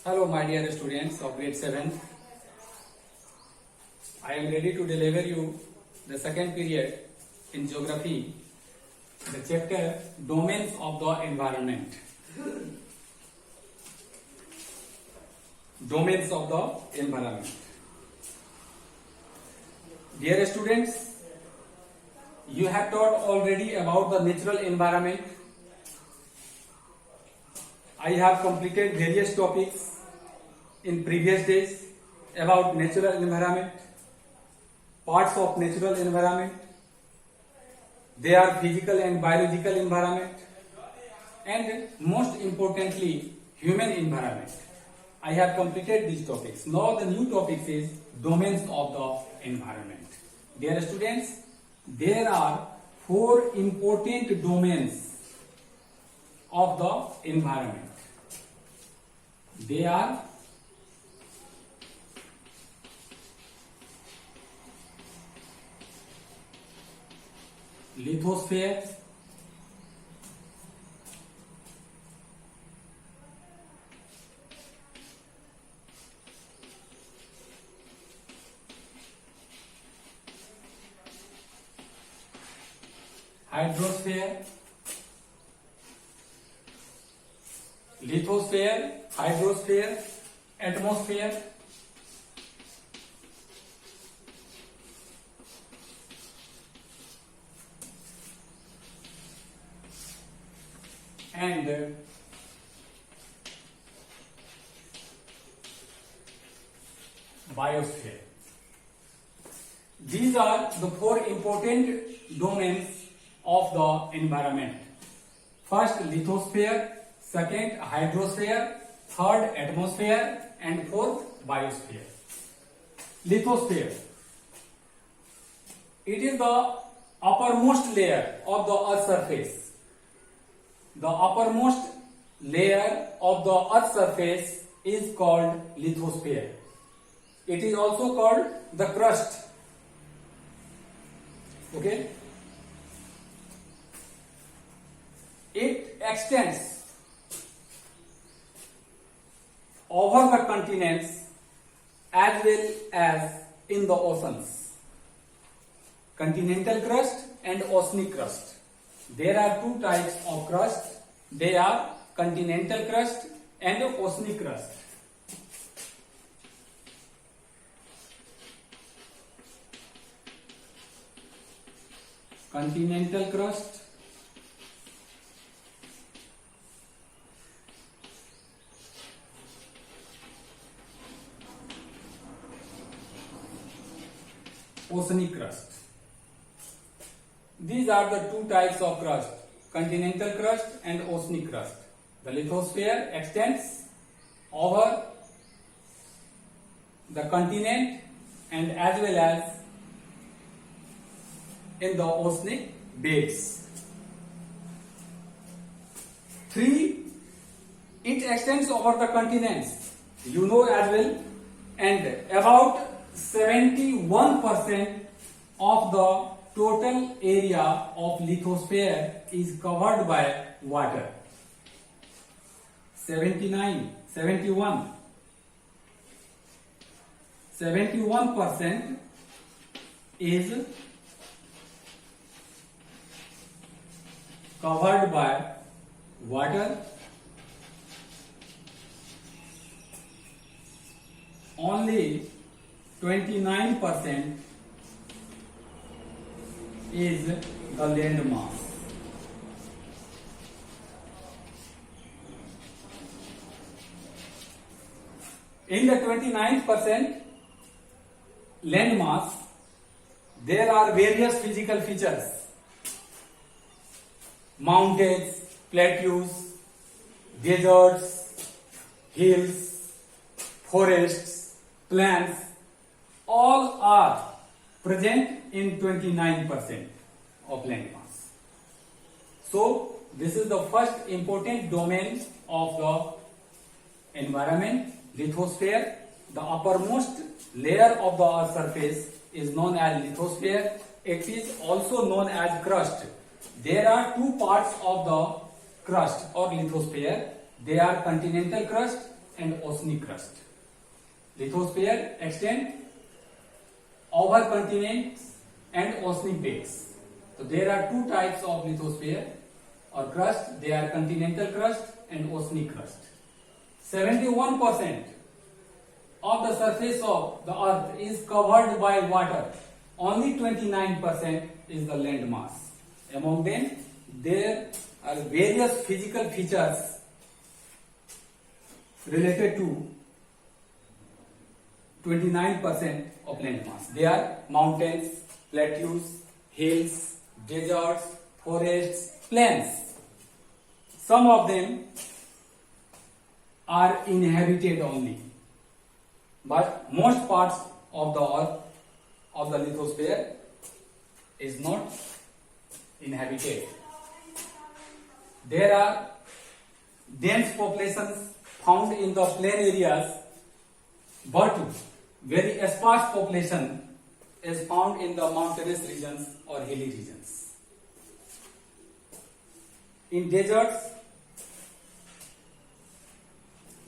Hello, my dear students of grade 7. I am ready to deliver you the second period in geography, the chapter Domains of the Environment. Domains of the Environment. Dear students, you have taught already about the natural environment. I have completed various topics in previous days about natural environment, parts of natural environment. They are physical and biological environment, and most importantly, human environment. I have completed these topics. Now the new topic is domains of the environment. Dear students, there are 4 important domains of the environment. They are lithosphere, hydrosphere, lithosphere, hydrosphere, atmosphere, and biosphere. These are the 4 important domains of the environment. First, lithosphere, second, hydrosphere, third, atmosphere, and fourth, biosphere. Lithosphere. It is the uppermost layer of the Earth's surface. The uppermost layer of the Earth's surface is called lithosphere. It is also called the crust. Okay? It extends over the continents as well as in the oceans. Continental crust and oceanic crust. There are 2 types of crust. They are continental crust and oceanic crust. Continental crust oceanic crust. These are the 2 types of crust, continental crust and oceanic crust. The lithosphere extends over the continent and as well as in the oceanic beds. 3. It extends over the continents, you know as well, and about 71% of the total area of lithosphere is covered by water. 71% is covered by water. Only 29% is the land mass. In the 29% land mass, there are various physical features: mountains, plateaus, deserts, hills, forests, plants, all are present in 29% of land mass. So, this is the first important domain of the environment, lithosphere. The uppermost layer of the Earth's surface is known as lithosphere. It is also known as crust. There are 2 parts of the crust or lithosphere. They are continental crust and oceanic crust. Lithosphere extend over continents and oceanic beds. So there are two types of lithosphere or crust. They are continental crust and oceanic crust. 71% of the surface of the earth is covered by water. Only 29% is the land mass. Among them, there are various physical features related to 29% of land mass. They are mountains, plateaus, hills, deserts, forests, plains. Some of them are inhabited only, but most parts of the earth of the lithosphere is not inhabited. There are dense populations found in the plain areas, but very sparse population is found in the mountainous regions or hilly regions. In deserts,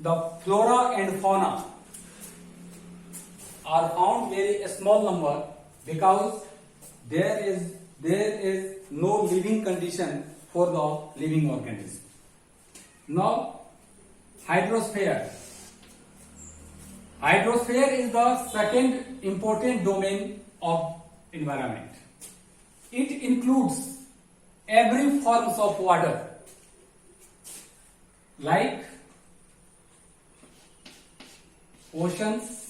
the flora and fauna are found very small number because there is no living condition for the living organism. Now, hydrosphere. Hydrosphere is the second important domain of environment. It includes every forms of water like oceans,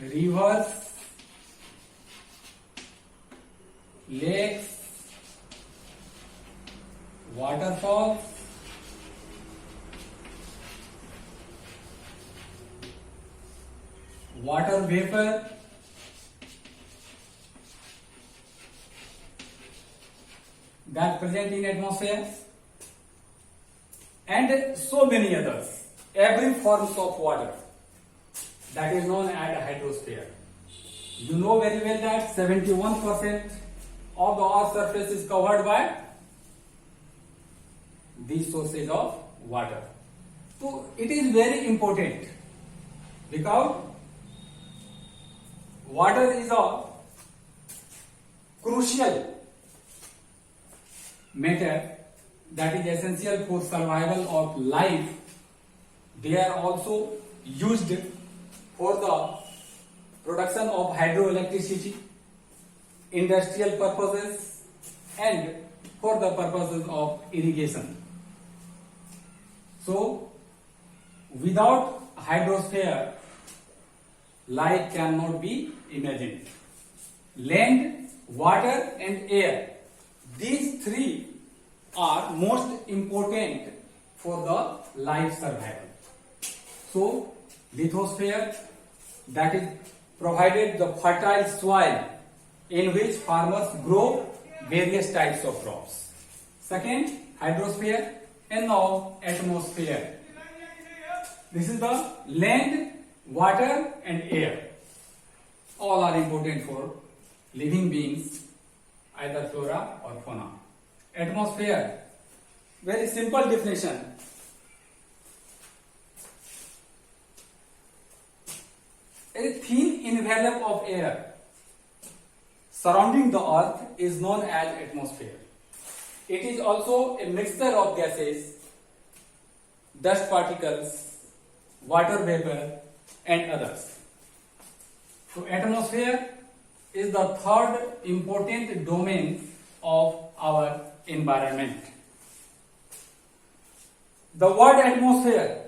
rivers, lakes, waterfalls, water vapor, that present in atmosphere, and so many others. Every forms of water that is known as a hydrosphere. You know very well that 71% of the earth's surface is covered by these sources of water. So it is very important because water is a crucial matter that is essential for survival of life. They are also used for the production of hydroelectricity, industrial purposes, and for the purposes of irrigation. So, without hydrosphere, life cannot be imagined. Land, water, and air, these three are most important for the life survival. So, lithosphere, that is provided the fertile soil in which farmers grow various types of crops. Second, hydrosphere, and now atmosphere. This is the land, water, and air. All are important for living beings, either flora or fauna. Atmosphere, very simple definition. A thin envelope of air surrounding the earth is known as atmosphere. It is also a mixture of gases, dust particles, water vapor, and others. So atmosphere is the third important domain of our environment. The word atmosphere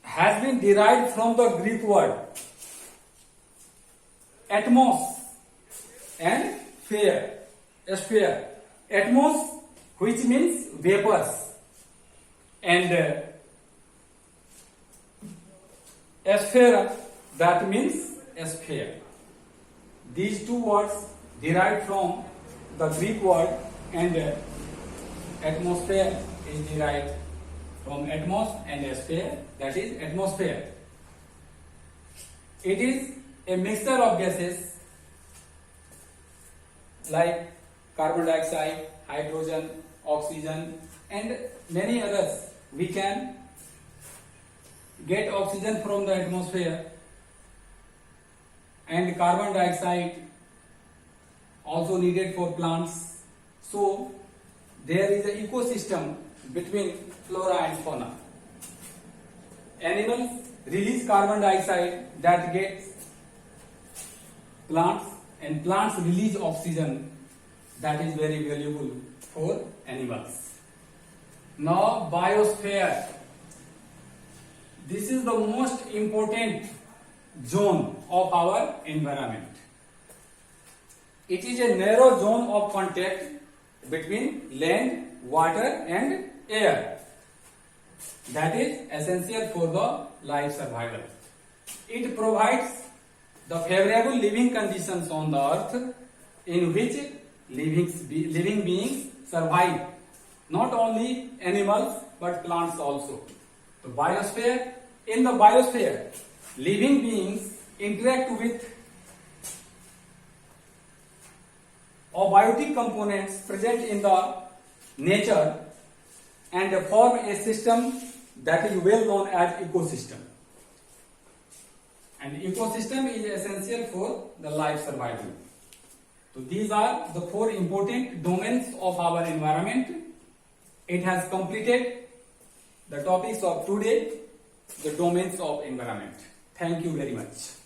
has been derived from the Greek word atmos and sphere. Atmos, which means vapors, and sphere, that means sphere. These two words derived from the Greek word, and atmosphere is derived from atmos and sphere, that is atmosphere. It is a mixture of gases like carbon dioxide, hydrogen, oxygen, and many others we can get oxygen from the atmosphere and carbon dioxide also needed for plants. So there is an ecosystem between flora and fauna. Animals release carbon dioxide that gets plants, and plants release oxygen that is very valuable for animals. Now biosphere. This is the most important zone of our environment. It is a narrow zone of contact between land, water and air that is essential for the life survival. It provides the favorable living conditions on the earth in which living beings survive, not only animals but plants also. The biosphere. In the biosphere, living beings interact with abiotic components present in the nature and form a system that is well known as ecosystem. And ecosystem is essential for the life survival. So these are the 4 important domains of our environment. It has completed the topics of today, the domains of environment. Thank you very much.